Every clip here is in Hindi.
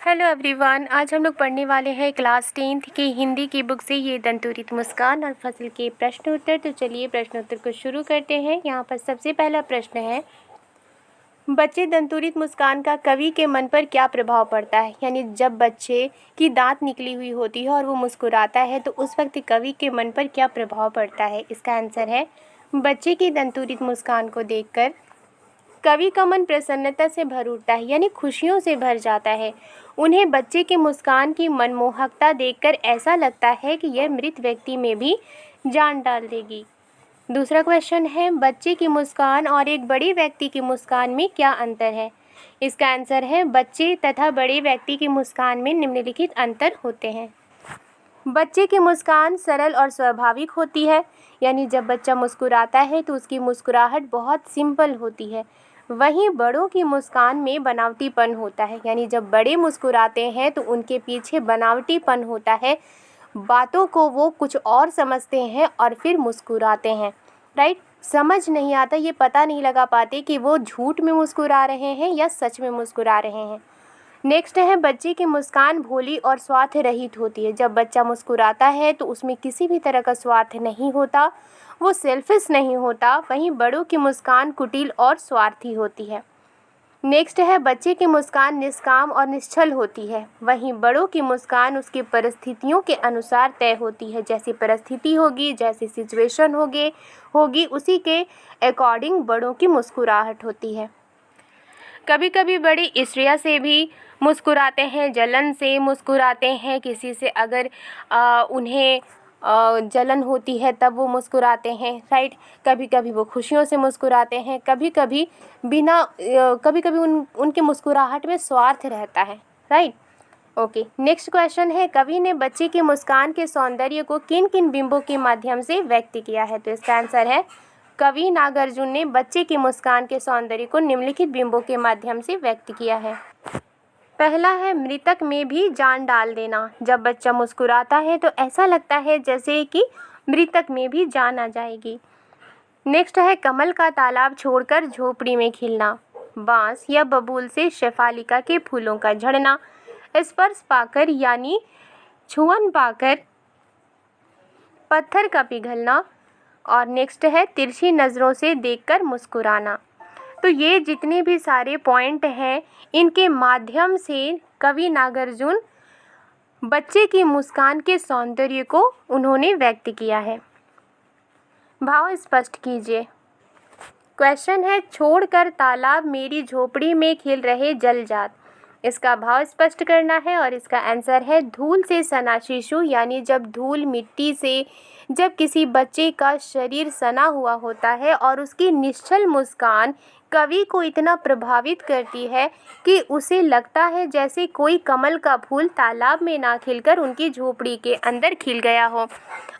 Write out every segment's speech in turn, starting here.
हेलो एवरीवन, आज हम लोग पढ़ने वाले हैं क्लास 10th की हिंदी की बुक से ये दंतुरित मुस्कान और फसल के प्रश्न उत्तर। तो चलिए प्रश्न उत्तर को शुरू करते हैं। यहाँ पर सबसे पहला प्रश्न है, बच्चे दंतुरित मुस्कान का कवि के मन पर क्या प्रभाव पड़ता है। यानी जब बच्चे की दांत निकली हुई होती है और वो मुस्कुराता है तो उस वक्त कवि के मन पर क्या प्रभाव पड़ता है। इसका आंसर है, बच्चे की दंतुरित मुस्कान को देखकर कवि का मन प्रसन्नता से भर उठता है, यानी खुशियों से भर जाता है। उन्हें बच्चे के मुस्कान की मनमोहकता देखकर ऐसा लगता है कि यह मृत व्यक्ति में भी जान डाल देगी। दूसरा क्वेश्चन है, बच्चे की मुस्कान और एक बड़े व्यक्ति की मुस्कान में क्या अंतर है। इसका आंसर है, बच्चे तथा बड़े व्यक्ति की मुस्कान में निम्नलिखित अंतर होते हैं। बच्चे की मुस्कान सरल और स्वाभाविक होती है, यानी जब बच्चा मुस्कुराता है तो उसकी मुस्कुराहट बहुत सिंपल होती है। वहीं बड़ों की मुस्कान में बनावटीपन होता है, यानी जब बड़े मुस्कुराते हैं तो उनके पीछे बनावटीपन होता है। बातों को वो कुछ और समझते हैं और फिर मुस्कुराते हैं। राइट, समझ नहीं आता, ये पता नहीं लगा पाते कि वो झूठ में मुस्कुरा रहे हैं या सच में मुस्कुरा रहे हैं। नेक्स्ट है, बच्चे की मुस्कान भोली और स्वार्थ रहित होती है। जब बच्चा मुस्कुराता है तो उसमें किसी भी तरह का स्वार्थ नहीं होता, वो सेल्फिश नहीं होता। वहीं बड़ों की मुस्कान कुटिल और स्वार्थी होती है। नेक्स्ट है, बच्चे की मुस्कान निष्काम और निश्चल होती है। वहीं बड़ों की मुस्कान उसकी परिस्थितियों के अनुसार तय होती है। जैसी परिस्थिति होगी, जैसी सिचुएशन होगी उसी के अकॉर्डिंग बड़ों की मुस्कुराहट होती है। कभी कभी बड़े ईर्ष्या से भी मुस्कुराते हैं, जलन से मुस्कुराते हैं। किसी से अगर उन्हें जलन होती है तब वो मुस्कुराते हैं। राइट, कभी कभी वो खुशियों से मुस्कुराते हैं, कभी कभी उनकी मुस्कुराहट में स्वार्थ रहता है। Right, okay. नेक्स्ट क्वेश्चन है, कवि ने बच्चे की मुस्कान के सौंदर्य को किन किन बिंबों के माध्यम से व्यक्त किया है। तो इसका आंसर है, कवि नागार्जुन ने बच्चे की मुस्कान के सौंदर्य को निम्नलिखित बिंबों के माध्यम से व्यक्त किया है। पहला है, मृतक में भी जान डाल देना। जब बच्चा मुस्कुराता है तो ऐसा लगता है जैसे कि मृतक में भी जान आ जाएगी। नेक्स्ट है, कमल का तालाब छोड़कर झोपड़ी में खिलना। बांस या बबूल से शेफालिका के फूलों का झड़ना, स्पर्श पाकर यानी छुअन पाकर पत्थर का पिघलना। और नेक्स्ट है, तिरछी नज़रों से देखकर मुस्कुराना। तो ये जितने भी सारे पॉइंट हैं, इनके माध्यम से कवि नागार्जुन बच्चे की मुस्कान के सौंदर्य को उन्होंने व्यक्त किया है। भाव स्पष्ट कीजिए। क्वेश्चन है, छोड़कर तालाब मेरी झोपड़ी में खिल रहे जलजात। इसका भाव स्पष्ट करना है और इसका आंसर है, धूल से सना शिशु। यानी जब धूल मिट्टी से जब किसी बच्चे का शरीर सना हुआ होता है और उसकी निश्चल मुस्कान कवि को इतना प्रभावित करती है कि उसे लगता है जैसे कोई कमल का फूल तालाब में ना खिलकर उनकी झोपड़ी के अंदर खिल गया हो।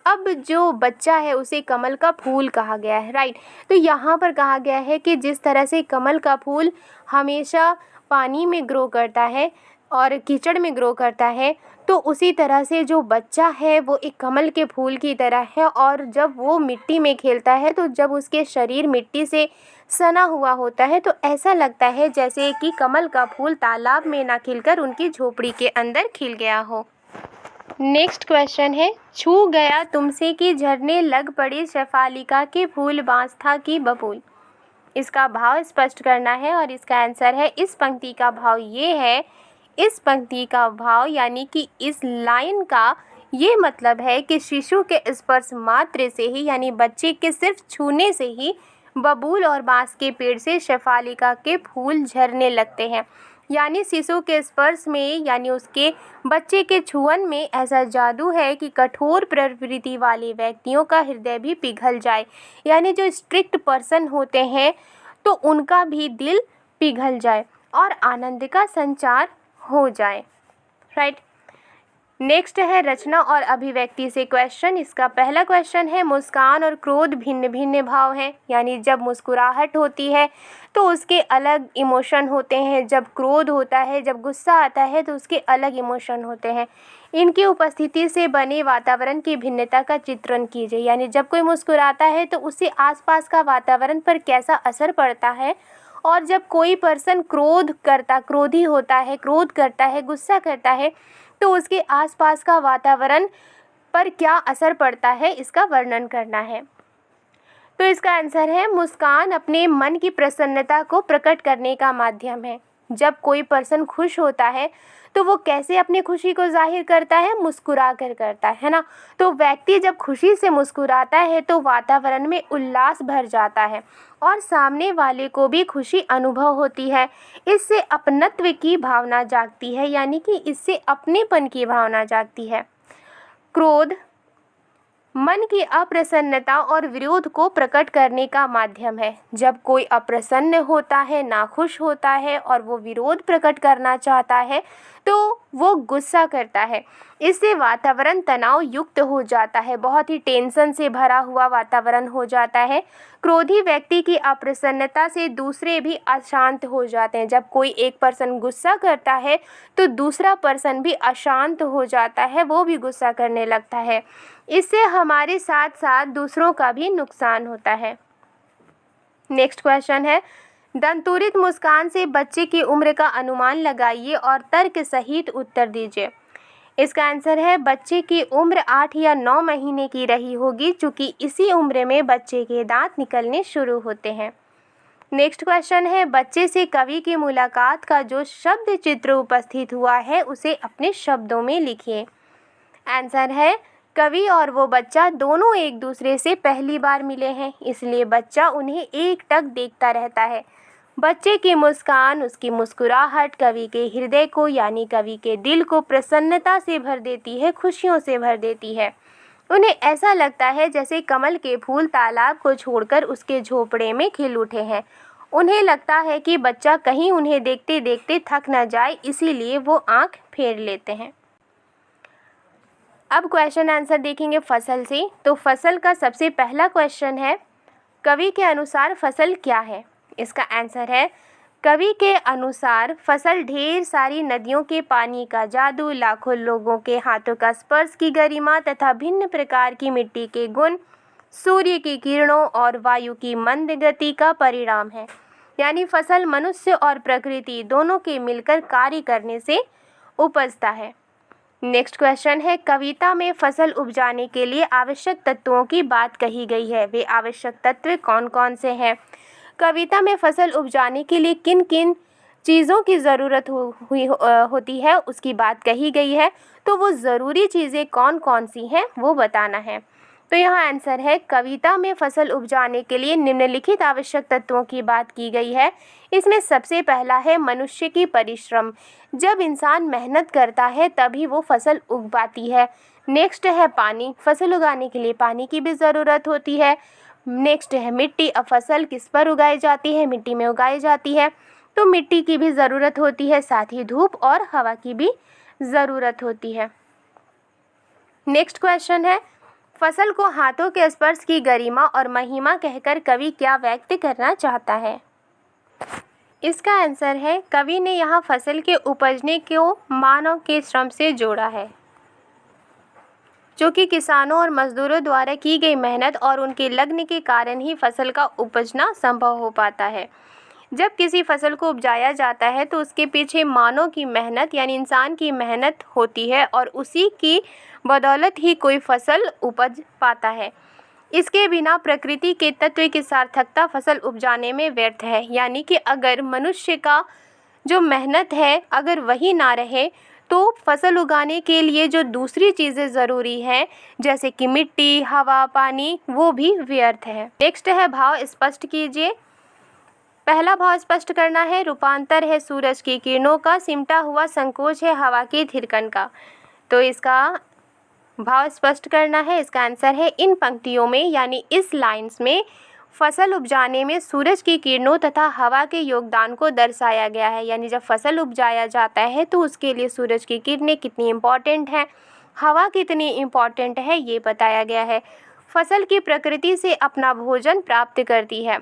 अब जो बच्चा है उसे कमल का फूल कहा गया है। राइट, तो यहाँ पर कहा गया है कि जिस तरह से कमल का फूल हमेशा पानी में ग्रो करता है और कीचड़ में ग्रो करता है, तो उसी तरह से जो बच्चा है वो एक कमल के फूल की तरह है। और जब वो मिट्टी में खेलता है तो जब उसके शरीर मिट्टी से सना हुआ होता है तो ऐसा लगता है जैसे कि कमल का फूल तालाब में ना खिलकर उनकी झोपड़ी के अंदर खिल गया हो। नेक्स्ट क्वेश्चन है, छू गया तुमसे कि झरने लग पड़े शेफालिका के फूल, बांस था कि बबूल। इसका भाव स्पष्ट करना है और इसका आंसर है, इस पंक्ति का भाव ये है, इस पंक्ति का भाव यानी कि इस लाइन का ये मतलब है कि शिशु के स्पर्श मात्र से ही, यानी बच्चे के सिर्फ छूने से ही बबूल और बांस के पेड़ से शेफालिका के फूल झरने लगते हैं। यानी शिशु के स्पर्श में, यानी उसके बच्चे के छुअन में ऐसा जादू है कि कठोर प्रवृत्ति वाले व्यक्तियों का हृदय भी पिघल जाए। यानी जो स्ट्रिक्ट पर्सन होते हैं तो उनका भी दिल पिघल जाए और आनंद का संचार हो जाए। राइट, नेक्स्ट है, रचना और अभिव्यक्ति से क्वेश्चन। इसका पहला क्वेश्चन है, मुस्कान और क्रोध भिन्न भिन्न भाव हैं। यानी जब मुस्कुराहट होती है तो उसके अलग इमोशन होते हैं, जब क्रोध होता है, जब गुस्सा आता है तो उसके अलग इमोशन होते हैं। इनकी उपस्थिति से बने वातावरण की भिन्नता का चित्रण कीजिए। यानी जब कोई मुस्कुराता है तो उससे आसपास का वातावरण पर कैसा असर पड़ता है और जब कोई पर्सन क्रोधी होता है, क्रोध करता है, गुस्सा करता है, तो उसके आसपास का वातावरण पर क्या असर पड़ता है, इसका वर्णन करना है। तो इसका आंसर है मुस्कान अपने मन की प्रसन्नता को प्रकट करने का माध्यम है। जब कोई पर्सन खुश होता है तो वो कैसे अपनी खुशी को जाहिर करता है, मुस्कुरा कर करता है ना। तो व्यक्ति जब खुशी से मुस्कुराता है तो वातावरण में उल्लास भर जाता है और सामने वाले को भी खुशी अनुभव होती है। इससे अपनत्व की भावना जागती है, यानी कि इससे अपनेपन की भावना जागती है। क्रोध मन की अप्रसन्नता और विरोध को प्रकट करने का माध्यम है। जब कोई अप्रसन्न होता है, नाखुश होता है और वो विरोध प्रकट करना चाहता है तो वो गुस्सा करता है। इससे वातावरण तनाव युक्त हो जाता है, बहुत ही टेंशन से भरा हुआ वातावरण हो जाता है। क्रोधी व्यक्ति की अप्रसन्नता से दूसरे भी अशांत हो जाते हैं। जब कोई एक पर्सन गुस्सा करता है तो दूसरा पर्सन भी अशांत हो जाता है, वो भी गुस्सा करने लगता है। इससे हमारे साथ साथ दूसरों का भी नुकसान होता है। नेक्स्ट क्वेश्चन है, दंतुरित मुस्कान से बच्चे की उम्र का अनुमान लगाइए और तर्क सहित उत्तर दीजिए। इसका आंसर है बच्चे की उम्र 8 या 9 महीने की रही होगी, चूँकि इसी उम्र में बच्चे के दांत निकलने शुरू होते हैं। नेक्स्ट क्वेश्चन है, बच्चे से कवि की मुलाकात का जो शब्द चित्र उपस्थित हुआ है उसे अपने शब्दों में लिखिए। आंसर है कवि और वो बच्चा दोनों एक दूसरे से पहली बार मिले हैं, इसलिए बच्चा उन्हें एकटक देखता रहता है। बच्चे की मुस्कान, उसकी मुस्कुराहट कवि के हृदय को यानी कवि के दिल को प्रसन्नता से भर देती है, खुशियों से भर देती है। उन्हें ऐसा लगता है जैसे कमल के फूल तालाब को छोड़कर उसके झोपड़े में खिल उठे हैं। उन्हें लगता है कि बच्चा कहीं उन्हें देखते देखते थक न जाए, इसीलिए वो आँख फेर लेते हैं। अब क्वेश्चन आंसर देखेंगे फसल से। तो फसल का सबसे पहला क्वेश्चन है, कवि के अनुसार फसल क्या है? इसका आंसर है कवि के अनुसार फसल ढेर सारी नदियों के पानी का जादू, लाखों लोगों के हाथों का स्पर्श की गरिमा तथा भिन्न प्रकार की मिट्टी के गुण, सूर्य की किरणों और वायु की मंद गति का परिणाम है। यानी फसल मनुष्य और प्रकृति दोनों के मिलकर कार्य करने से उपजता है। नेक्स्ट क्वेश्चन है, कविता में फसल उपजाने के लिए आवश्यक तत्वों की बात कही गई है। वे आवश्यक तत्व कौन कौन से हैं? कविता में फसल उपजाने के लिए किन किन चीज़ों की ज़रूरत होती है उसकी बात कही गई है। तो वो ज़रूरी चीज़ें कौन कौन सी हैं वो बताना है। तो यहाँ आंसर है कविता में फसल उपजाने के लिए निम्नलिखित आवश्यक तत्वों की बात की गई है। इसमें सबसे पहला है मनुष्य की परिश्रम। जब इंसान मेहनत करता है तभी वो फसल उगाती है। नेक्स्ट है पानी, फसल उगाने के लिए पानी की भी ज़रूरत होती है। नेक्स्ट है मिट्टी, अब फसल किस पर उगाई जाती है? मिट्टी में उगाई जाती है, तो मिट्टी की भी ज़रूरत होती है। साथ ही धूप और हवा की भी ज़रूरत होती है। नेक्स्ट क्वेश्चन है, फसल को हाथों के स्पर्श की गरिमा और महिमा कहकर कवि क्या व्यक्त करना चाहता है? इसका आंसर है कवि ने यहाँ फसल के उपजने को मानव के श्रम से जोड़ा है, जो कि किसानों और मजदूरों द्वारा की गई मेहनत और उनके लगन के कारण ही फसल का उपजना संभव हो पाता है। जब किसी फसल को उपजाया जाता है तो उसके पीछे मानव की मेहनत यानी इंसान की मेहनत होती है और उसी की बदौलत ही कोई फसल उपज पाता है। इसके बिना प्रकृति के तत्व की सार्थकता फसल उपजाने में व्यर्थ है। यानी कि अगर मनुष्य का जो मेहनत है अगर वही ना रहे तो फसल उगाने के लिए जो दूसरी चीज़ें ज़रूरी हैं जैसे कि मिट्टी, हवा, पानी, वो भी व्यर्थ है। नेक्स्ट है भाव स्पष्ट कीजिए। पहला भाव स्पष्ट करना है, रूपांतर है सूरज की किरणों का, सिमटा हुआ संकोच है हवा की थिरकन का। तो इसका भाव स्पष्ट करना है। इसका आंसर है इन पंक्तियों में यानी इस लाइन्स में फसल उपजाने में सूरज की किरणों तथा हवा के योगदान को दर्शाया गया है। यानी जब फसल उपजाया जाता है तो उसके लिए सूरज की किरणें कितनी इम्पॉर्टेंट हैं, हवा कितनी इम्पॉर्टेंट है, ये बताया गया है। फसल की प्रकृति से अपना भोजन प्राप्त करती है।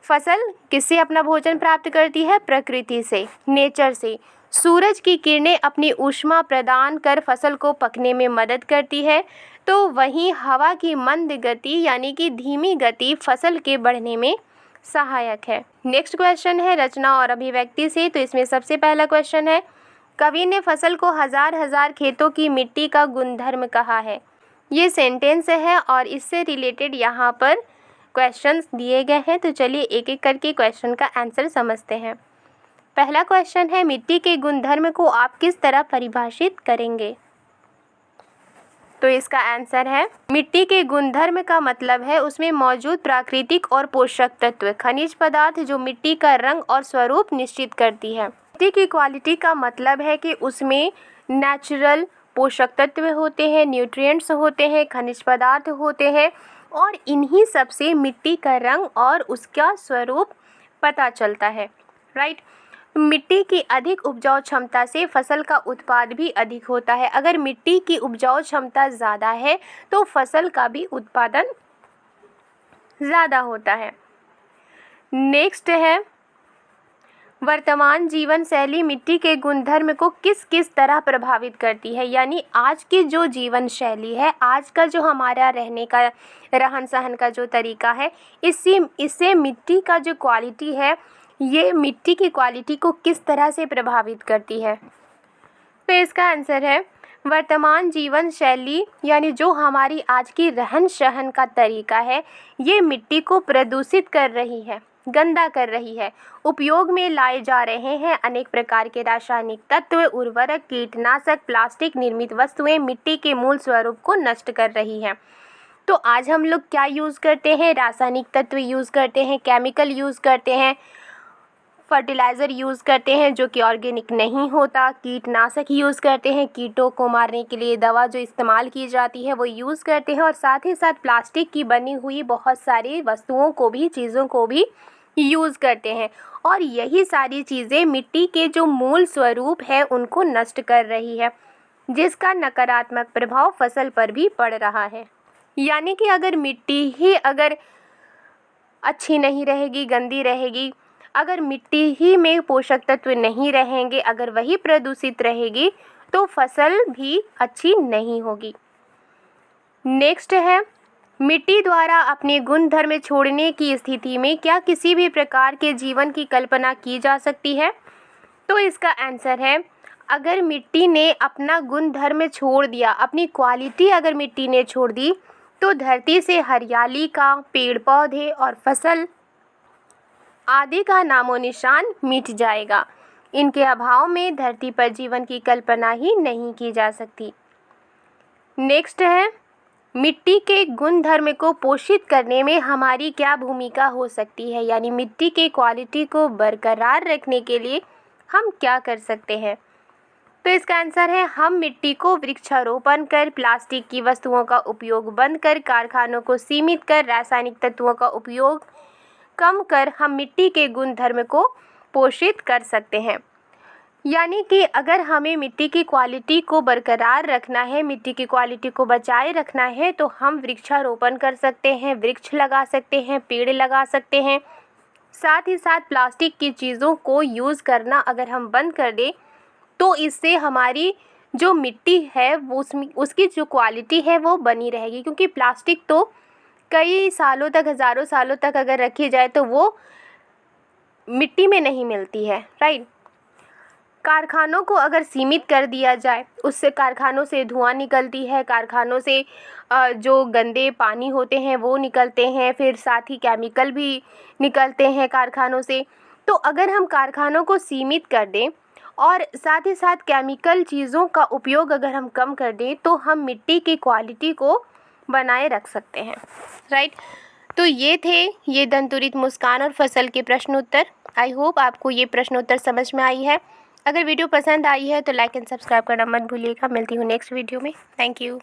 फसल किससे अपना भोजन प्राप्त करती है? प्रकृति से, नेचर से। सूरज की किरणें अपनी ऊष्मा प्रदान कर फसल को पकने में मदद करती है, तो वहीं हवा की मंद गति यानी कि धीमी गति फसल के बढ़ने में सहायक है। नेक्स्ट क्वेश्चन है रचना और अभिव्यक्ति से। तो इसमें सबसे पहला क्वेश्चन है, कवि ने फसल को हजार हजार खेतों की मिट्टी का गुणधर्म कहा है। ये सेंटेंस है और इससे रिलेटेड यहाँ पर क्वेश्चंस दिए गए हैं। तो चलिए एक एक करके क्वेश्चन का आंसर समझते हैं। पहला क्वेश्चन है, मिट्टी के गुणधर्म को आप किस तरह परिभाषित करेंगे। तो इसका आंसर है, मिट्टी के गुणधर्म का मतलब है उसमें मौजूद प्राकृतिक और पोषक तत्व, खनिज पदार्थ जो मिट्टी का रंग और स्वरूप निश्चित करती है। मिट्टी की क्वालिटी का मतलब है कि उसमें नेचुरल पोषक तत्व होते हैं, न्यूट्रिएंट्स होते हैं, खनिज पदार्थ होते हैं और इन्हीं सब से मिट्टी का रंग और उसका स्वरूप पता चलता है। राइट। मिट्टी की अधिक उपजाऊ क्षमता से फसल का उत्पाद भी अधिक होता है। अगर मिट्टी की उपजाऊ क्षमता ज़्यादा है तो फसल का भी उत्पादन ज़्यादा होता है। नेक्स्ट है, वर्तमान जीवन शैली मिट्टी के गुणधर्म को किस किस तरह प्रभावित करती है। यानी आज की जो जीवन शैली है, आज का जो हमारा रहने का रहन सहन का जो तरीका है, इससे मिट्टी का जो क्वालिटी है, ये मिट्टी की क्वालिटी को किस तरह से प्रभावित करती है। तो इसका आंसर है, वर्तमान जीवन शैली यानी जो हमारी आज की रहन सहन का तरीका है, ये मिट्टी को प्रदूषित कर रही है, गंदा कर रही है। उपयोग में लाए जा रहे हैं अनेक प्रकार के रासायनिक तत्व, उर्वरक, कीटनाशक, प्लास्टिक निर्मित वस्तुएं मिट्टी के मूल स्वरूप को नष्ट कर रही हैं। तो आज हम लोग क्या यूज़ करते हैं, रासायनिक तत्व यूज़ करते हैं, केमिकल यूज़ करते हैं, फर्टिलाइज़र यूज़ करते हैं जो कि ऑर्गेनिक नहीं होता, कीटनाशक यूज़ करते हैं, कीटों को मारने के लिए दवा जो इस्तेमाल की जाती है वो यूज़ करते हैं और साथ ही साथ प्लास्टिक की बनी हुई बहुत सारी वस्तुओं को भी, चीज़ों को भी यूज़ करते हैं और यही सारी चीज़ें मिट्टी के जो मूल स्वरूप है उनको नष्ट कर रही है, जिसका नकारात्मक प्रभाव फसल पर भी पड़ रहा है। यानी कि अगर मिट्टी ही अगर अच्छी नहीं रहेगी, गंदी रहेगी, अगर मिट्टी ही में पोषक तत्व नहीं रहेंगे, अगर वही प्रदूषित रहेगी तो फसल भी अच्छी नहीं होगी। नेक्स्ट है, मिट्टी द्वारा अपने गुणधर्म छोड़ने की स्थिति में क्या किसी भी प्रकार के जीवन की कल्पना की जा सकती है। तो इसका आंसर है, अगर मिट्टी ने अपना गुणधर्म छोड़ दिया, अपनी क्वालिटी अगर मिट्टी ने छोड़ दी तो धरती से हरियाली का, पेड़ पौधे और फसल आदि का नामो निशान मिट जाएगा। इनके अभाव में धरती पर जीवन की कल्पना ही नहीं की जा सकती। नेक्स्ट है, मिट्टी के गुणधर्म को पोषित करने में हमारी क्या भूमिका हो सकती है। यानी मिट्टी के क्वालिटी को बरकरार रखने के लिए हम क्या कर सकते हैं। तो इसका आंसर है, हम मिट्टी को वृक्षारोपण कर, प्लास्टिक की वस्तुओं का उपयोग बंद कर, कारखानों को सीमित कर, रासायनिक तत्वों का उपयोग कम कर हम मिट्टी के गुणधर्म को पोषित कर सकते हैं। यानी कि अगर हमें मिट्टी की क्वालिटी को बरकरार रखना है, मिट्टी की क्वालिटी को बचाए रखना है तो हम वृक्षारोपण कर सकते हैं, वृक्ष लगा सकते हैं, पेड़ लगा सकते हैं। साथ ही साथ प्लास्टिक की चीज़ों को यूज़ करना अगर हम बंद कर दें तो इससे हमारी जो मिट्टी है वो उसकी जो क्वालिटी है वो बनी रहेगी, क्योंकि प्लास्टिक तो कई सालों तक, हज़ारों सालों तक अगर रखी जाए तो वो मिट्टी में नहीं मिलती है। राइट। कारखानों को अगर सीमित कर दिया जाए, उससे कारखानों से धुआं निकलती है, कारखानों से जो गंदे पानी होते हैं वो निकलते हैं, फिर साथ ही केमिकल भी निकलते हैं कारखानों से। तो अगर हम कारखानों को सीमित कर दें और साथ ही साथ केमिकल चीज़ों का उपयोग अगर हम कम कर दें तो हम मिट्टी की क्वालिटी को बनाए रख सकते हैं। राइट। तो ये थे ये दंतुरित मुस्कान और फसल के प्रश्न उत्तर। आई होप आपको ये प्रश्न उत्तर समझ में आई है। अगर वीडियो पसंद आई है तो लाइक एंड सब्सक्राइब करना मत भूलिएगा। मिलती हूँ नेक्स्ट वीडियो में। Thank you.